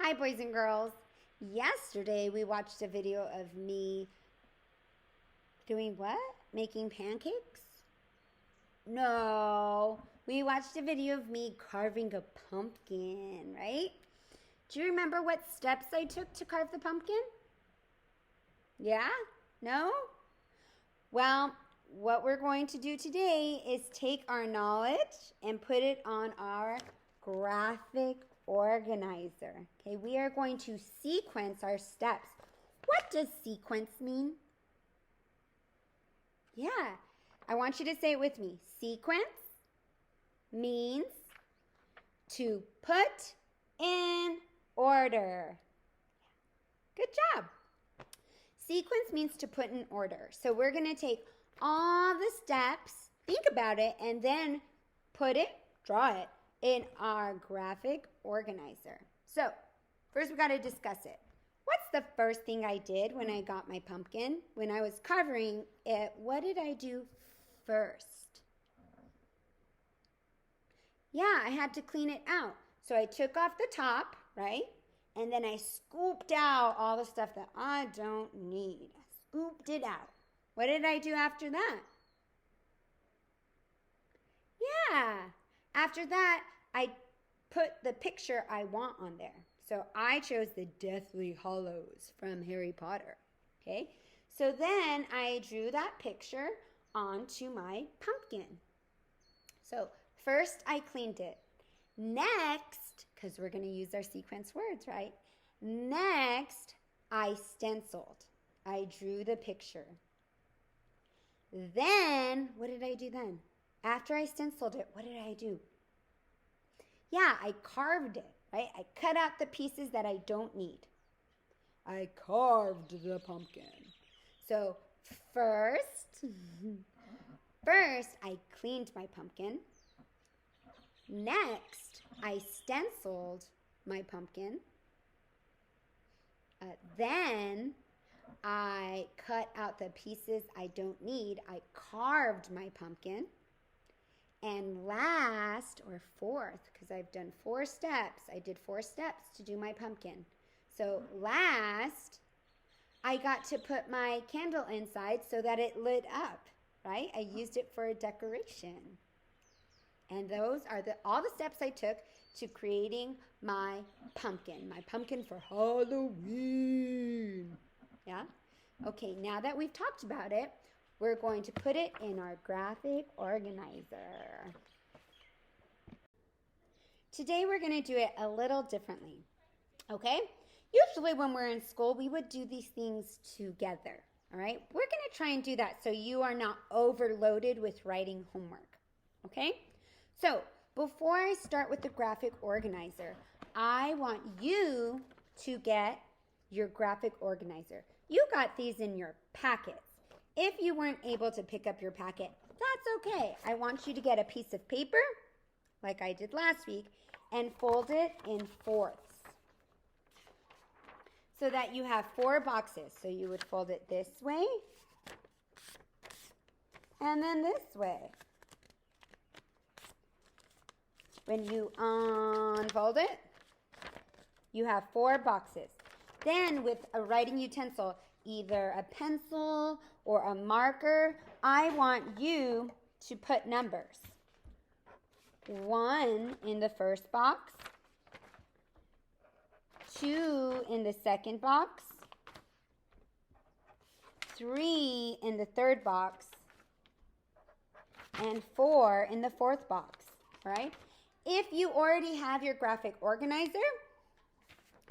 Hi, boys and girls. Yesterday, we watched a video of me doing what? Making pancakes? No, we watched a video of me carving a pumpkin, right? Do you remember what steps I took to carve the pumpkin? Yeah? No? Well, what we're going to do today is take our knowledge and put it on our graphic organizer. Okay, we are going to sequence our steps. What does sequence mean? Yeah, I want you to say it with me. Sequence means to put in order. Good job. Sequence means to put in order. So we're going to take all the steps, think about it, and then put it, draw it, in our graphic organizer. So first we got to discuss it. What's the first thing I did when I got my pumpkin? When I was carving it, what did I do first? Yeah, I had to clean it out. So I took off the top, right? And then I scooped out all the stuff that I don't need. I scooped it out. What did I do after that? Yeah, after that, I put the picture I want on there. So I chose the Deathly Hallows from Harry Potter. Okay, so then I drew that picture onto my pumpkin. So first I cleaned it. Next, because we're going to use our sequence words, right? Next, I stenciled. I drew the picture. Then, what did I do then? After I stenciled it, what did I do? Yeah, I carved it, right? I cut out the pieces that I don't need. I carved the pumpkin. So first I cleaned my pumpkin. Next, I stenciled my pumpkin. Then I cut out the pieces I don't need. I carved my pumpkin. And last, or fourth, because I've done 4 steps, I did 4 steps to do my pumpkin. So last, I got to put my candle inside so that it lit up, right? I used it for a decoration. And those are all the steps I took to creating my pumpkin for Halloween. Yeah? Okay, now that we've talked about it, we're going to put it in our graphic organizer. Today we're going to do it a little differently, okay? Usually when we're in school, we would do these things together, all right? We're going to try and do that so you are not overloaded with writing homework, okay? So before I start with the graphic organizer, I want you to get your graphic organizer. You got these in your packets. If you weren't able to pick up your packet, that's okay. I want you to get a piece of paper, like I did last week, and fold it in fourths so that you have 4 boxes. So you would fold it this way and then this way. When you unfold it, you have 4 boxes. Then with a writing utensil, either a pencil or a marker, I want you to put numbers. 1 in the first box, 2 in the second box, 3 in the third box, and 4 in the fourth box, right? If you already have your graphic organizer,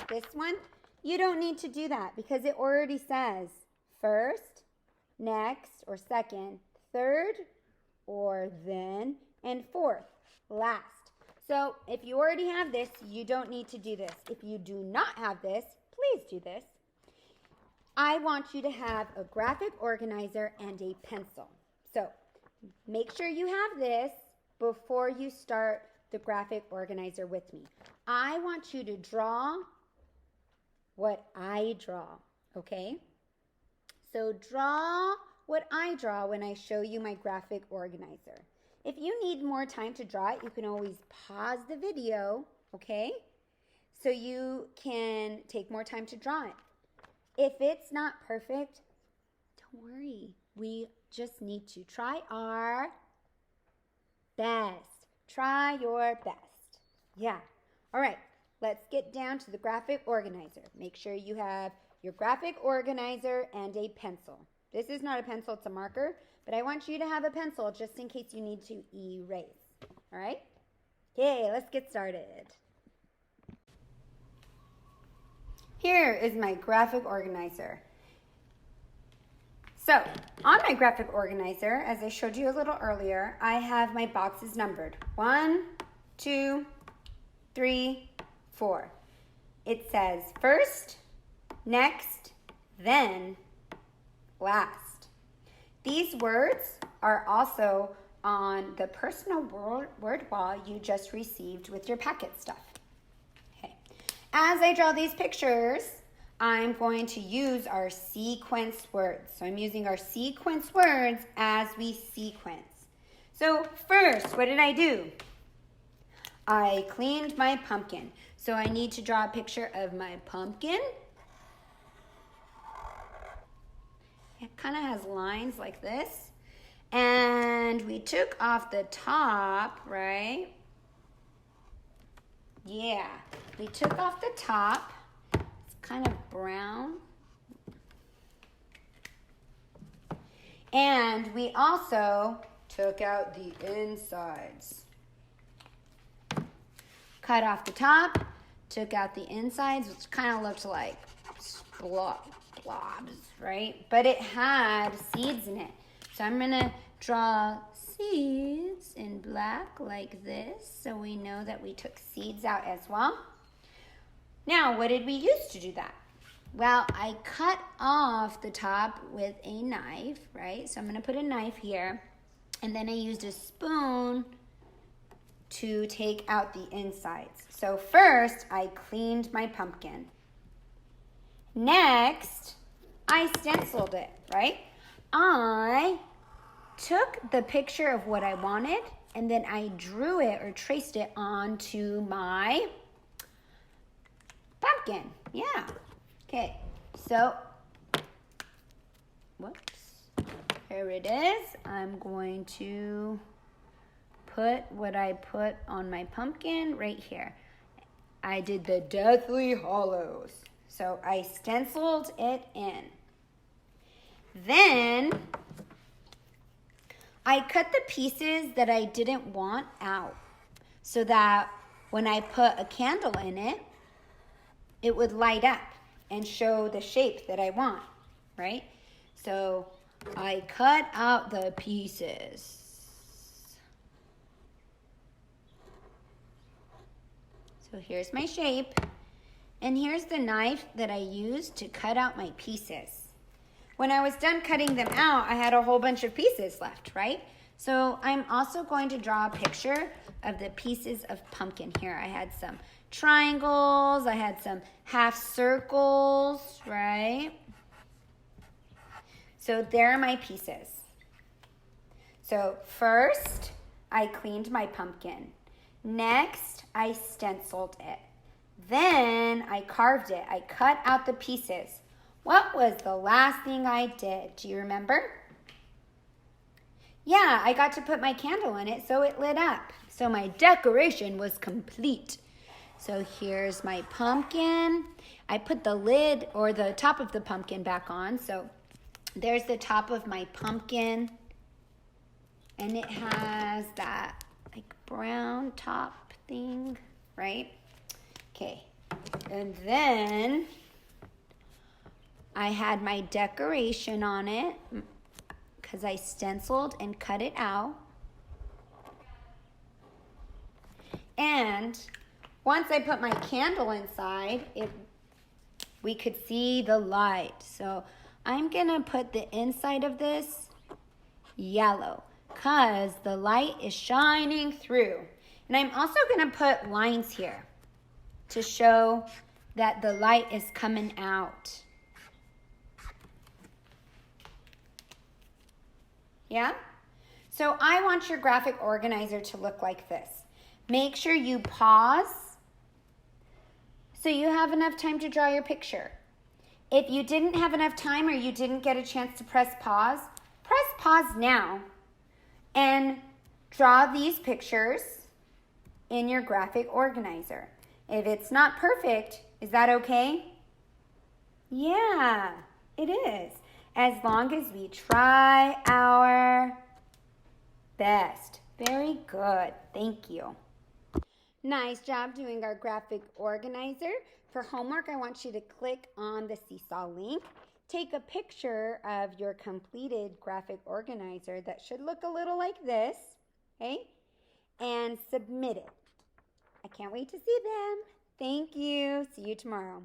this one, you don't need to do that because it already says first, next, or second, third, or then, and fourth, last. So if you already have this, you don't need to do this. If you do not have this, please do this. I want you to have a graphic organizer and a pencil. So make sure you have this before you start the graphic organizer with me. I want you to draw what I draw, okay? So draw what I draw when I show you my graphic organizer. If you need more time to draw it, you can always pause the video, okay? so you can take more time to draw it. If it's not perfect, don't worry. We just need to try our best. Try your best. Yeah. All right. Let's get down to the graphic organizer. Make sure you have your graphic organizer and a pencil. This is not a pencil, it's a marker, but I want you to have a pencil just in case you need to erase. All right? Okay, let's get started. Here is my graphic organizer. So, on my graphic organizer, as I showed you a little earlier, I have my boxes numbered. 1, 2, 3, 4. It says first, next, then, last. These words are also on the personal word wall you just received with your packet stuff. Okay. As I draw these pictures, I'm going to use our sequence words. So I'm using our sequence words as we sequence. So first, what did I do? I cleaned my pumpkin. So I need to draw a picture of my pumpkin. It kind of has lines like this. And we took off the top, right? Yeah, we took off the top. It's kind of brown. And we also took out the insides. Cut off the top, took out the insides, which kind of looked like blobs, right? But it had seeds in it. So I'm going to draw seeds in black like this, so we know that we took seeds out as well. Now, what did we use to do that? Well, I cut off the top with a knife, right? So I'm going to put a knife here, and then I used a spoon to take out the insides. So first, I cleaned my pumpkin. Next, I stenciled it, right? I took the picture of what I wanted, and then I drew it or traced it onto my pumpkin. Yeah. Okay, so, whoops, here it is. I'm going to put what I put on my pumpkin right here. I did the Deathly Hollows. So I stenciled it in. Then I cut the pieces that I didn't want out so that when I put a candle in it, it would light up and show the shape that I want, right? So I cut out the pieces. So here's my shape, and here's the knife that I used to cut out my pieces. When I was done cutting them out, I had a whole bunch of pieces left, right? So I'm also going to draw a picture of the pieces of pumpkin here. I had some triangles, I had some half circles, right? So there are my pieces. So first, I cleaned my pumpkin. Next, I stenciled it. Then I carved it. I cut out the pieces. What was the last thing I did? Do you remember? Yeah, I got to put my candle in it so it lit up. So my decoration was complete. So here's my pumpkin. I put the lid or the top of the pumpkin back on. So there's the top of my pumpkin. And it has that like brown top thing, right? Okay. And then I had my decoration on it because I stenciled and cut it out. And once I put my candle inside, we could see the light. So I'm going to put the inside of this yellow because the light is shining through. And I'm also going to put lines here to show that the light is coming out. Yeah? So I want your graphic organizer to look like this. Make sure you pause so you have enough time to draw your picture. If you didn't have enough time or you didn't get a chance to press pause now and draw these pictures in your graphic organizer. If it's not perfect, is that okay? Yeah, it is. As long as we try our best. Very good. Thank you. Nice job doing our graphic organizer. For homework, I want you to click on the Seesaw link. Take a picture of your completed graphic organizer that should look a little like this, okay? And submit it. I can't wait to see them. Thank you. See you tomorrow.